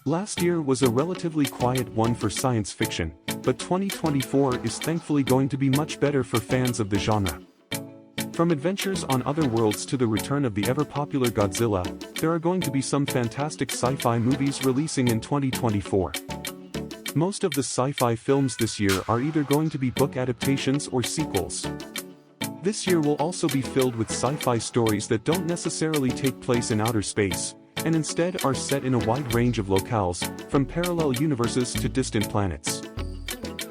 Last year was a relatively quiet one for science fiction, but 2024 is thankfully going to be much better for fans of the genre. From adventures on other worlds to the return of the ever-popular Godzilla, there are going to be some fantastic sci-fi movies releasing in 2024. Most of the sci-fi films this year are either going to be book adaptations or sequels. This year will also be filled with sci-fi stories that don't necessarily take place in outer space, and instead are set in a wide range of locales, from parallel universes to distant planets.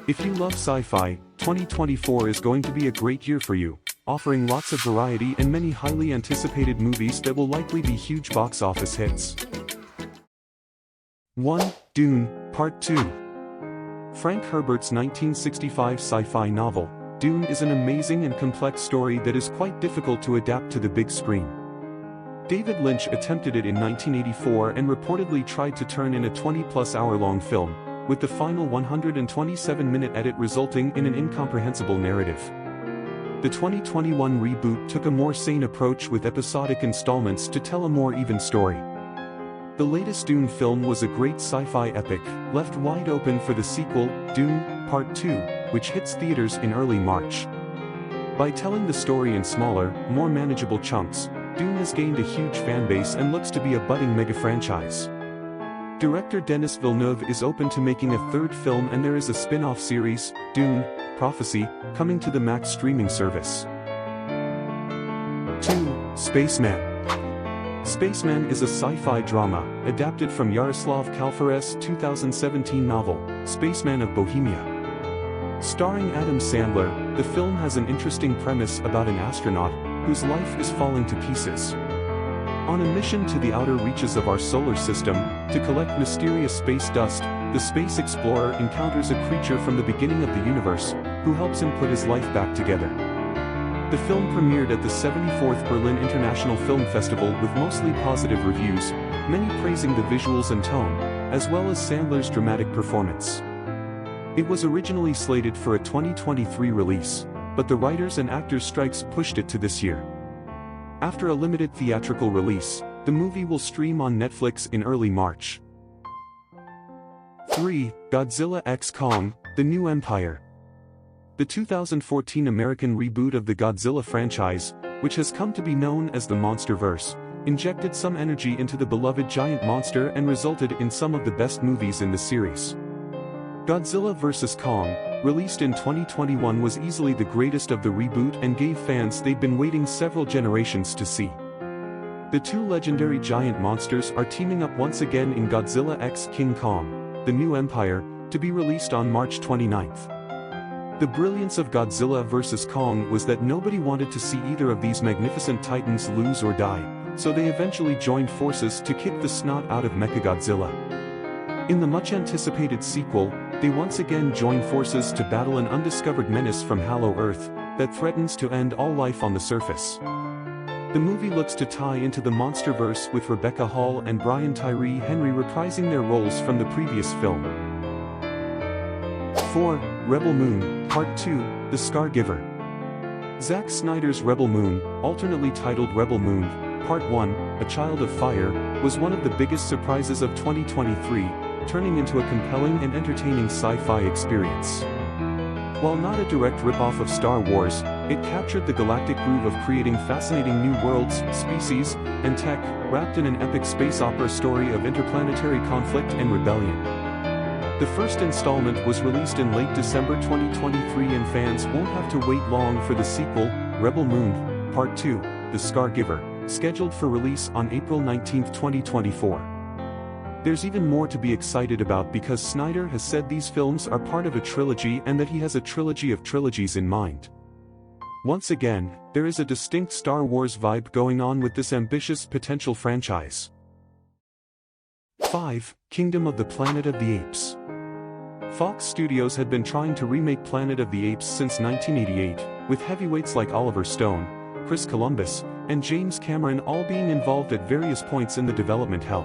If you love sci-fi, 2024 is going to be a great year for you, offering lots of variety and many highly anticipated movies that will likely be huge box office hits. 1. Dune, Part 2. Frank Herbert's 1965 sci-fi novel, Dune is an amazing and complex story that is quite difficult to adapt to the big screen. David Lynch attempted it in 1984 and reportedly tried to turn in a 20-plus hour-long film, with the final 127-minute edit resulting in an incomprehensible narrative. The 2021 reboot took a more sane approach with episodic installments to tell a more even story. The latest Dune film was a great sci-fi epic, left wide open for the sequel, Dune, Part 2, which hits theaters in early March. By telling the story in smaller, more manageable chunks, Dune has gained a huge fanbase and looks to be a budding mega-franchise. Director Denis Villeneuve is open to making a third film, and there is a spin-off series, Dune, Prophecy, coming to the Max streaming service. 2. Spaceman. Spaceman is a sci-fi drama, adapted from Yaroslav Kalfares's 2017 novel, Spaceman of Bohemia. Starring Adam Sandler, the film has an interesting premise about an astronaut whose life is falling to pieces. On a mission to the outer reaches of our solar system, to collect mysterious space dust, the space explorer encounters a creature from the beginning of the universe, who helps him put his life back together. The film premiered at the 74th Berlin International Film Festival with mostly positive reviews, many praising the visuals and tone, as well as Sandler's dramatic performance. It was originally slated for a 2023 release, but the writers and actors' strikes pushed it to this year. After a limited theatrical release, the movie will stream on Netflix in early March. 3. Godzilla x Kong, The New Empire. The 2014 American reboot of the Godzilla franchise, which has come to be known as the Monsterverse, injected some energy into the beloved giant monster and resulted in some of the best movies in the series. Godzilla vs. Kong, released in 2021, was easily the greatest of the reboot and gave fans they'd been waiting several generations to see. The two legendary giant monsters are teaming up once again in Godzilla x King Kong, The New Empire, to be released on March 29th. The brilliance of Godzilla vs. Kong was that nobody wanted to see either of these magnificent titans lose or die, so they eventually joined forces to kick the snot out of Mechagodzilla. In the much-anticipated sequel, they once again join forces to battle an undiscovered menace from Hollow Earth that threatens to end all life on the surface. The movie looks to tie into the Monsterverse, with Rebecca Hall and Brian Tyree Henry reprising their roles from the previous film. 4. Rebel Moon, Part 2, The Scargiver. Zack Snyder's Rebel Moon, alternately titled Rebel Moon, Part 1, A Child of Fire, was one of the biggest surprises of 2023, turning into a compelling and entertaining sci-fi experience. While not a direct ripoff of Star Wars, it captured the galactic groove of creating fascinating new worlds, species, and tech, wrapped in an epic space opera story of interplanetary conflict and rebellion. The first installment was released in late December 2023, and fans won't have to wait long for the sequel, Rebel Moon, Part 2, The Scargiver, scheduled for release on April 19, 2024. There's even more to be excited about because Snyder has said these films are part of a trilogy and that he has a trilogy of trilogies in mind. Once again, there is a distinct Star Wars vibe going on with this ambitious potential franchise. 5. Kingdom of the Planet of the Apes. Fox Studios had been trying to remake Planet of the Apes since 1988, with heavyweights like Oliver Stone, Chris Columbus, and James Cameron all being involved at various points in the development hell.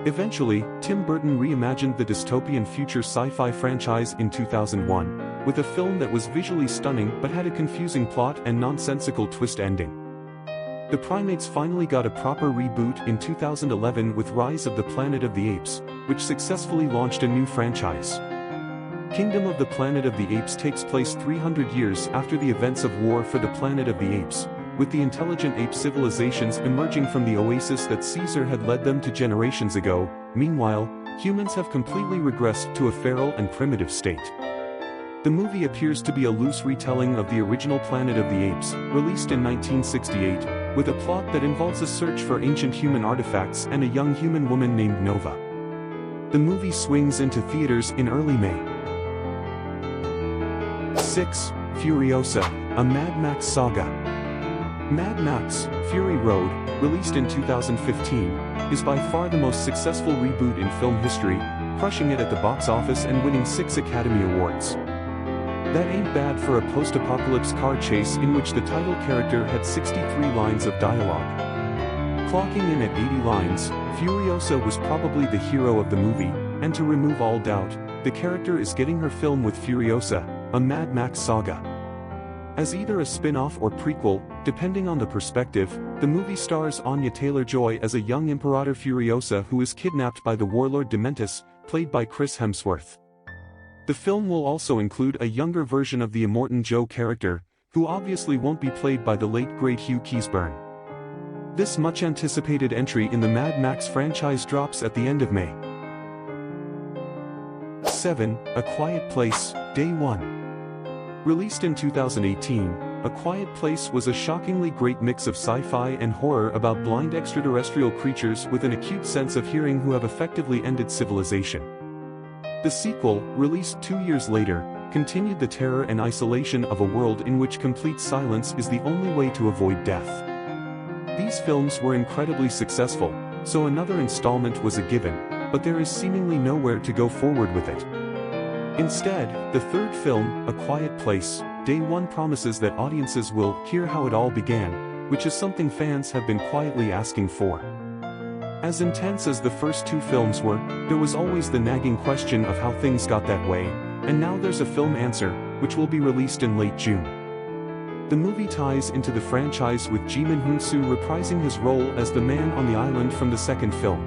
Eventually, Tim Burton reimagined the dystopian future sci-fi franchise in 2001, with a film that was visually stunning but had a confusing plot and nonsensical twist ending. The primates finally got a proper reboot in 2011 with Rise of the Planet of the Apes, which successfully launched a new franchise. Kingdom of the Planet of the Apes takes place 300 years after the events of War for the Planet of the Apes, with the intelligent ape civilizations emerging from the oasis that Caesar had led them to generations ago. Meanwhile, humans have completely regressed to a feral and primitive state. The movie appears to be a loose retelling of the original Planet of the Apes, released in 1968, with a plot that involves a search for ancient human artifacts and a young human woman named Nova. The movie swings into theaters in early May. 6. Furiosa, a Mad Max Saga. Mad Max, Fury Road, released in 2015, is by far the most successful reboot in film history, crushing it at the box office and winning 6 Academy Awards. That ain't bad for a post-apocalypse car chase in which the title character had 63 lines of dialogue. Clocking in at 80 lines, Furiosa was probably the hero of the movie, and to remove all doubt, the character is getting her film with Furiosa, a Mad Max Saga. As either a spin-off or prequel, depending on the perspective, the movie stars Anya Taylor-Joy as a young Imperator Furiosa who is kidnapped by the warlord Dementus, played by Chris Hemsworth. The film will also include a younger version of the Immortan Joe character, who obviously won't be played by the late great Hugh Keays-Byrne. This much-anticipated entry in the Mad Max franchise drops at the end of May. 7. A Quiet Place, Day 1. Released in 2018, A Quiet Place was a shockingly great mix of sci-fi and horror about blind extraterrestrial creatures with an acute sense of hearing who have effectively ended civilization. The sequel, released 2 years later, continued the terror and isolation of a world in which complete silence is the only way to avoid death. These films were incredibly successful, so another installment was a given, but there is seemingly nowhere to go forward with it. Instead, the third film, A Quiet Place, Day 1 promises that audiences will hear how it all began, which is something fans have been quietly asking for. As intense as the first 2 films were, there was always the nagging question of how things got that way, and now there's a film answer, which will be released in late June. The movie ties into the franchise with Ji Min-hoon Soo reprising his role as the man on the island from the second film.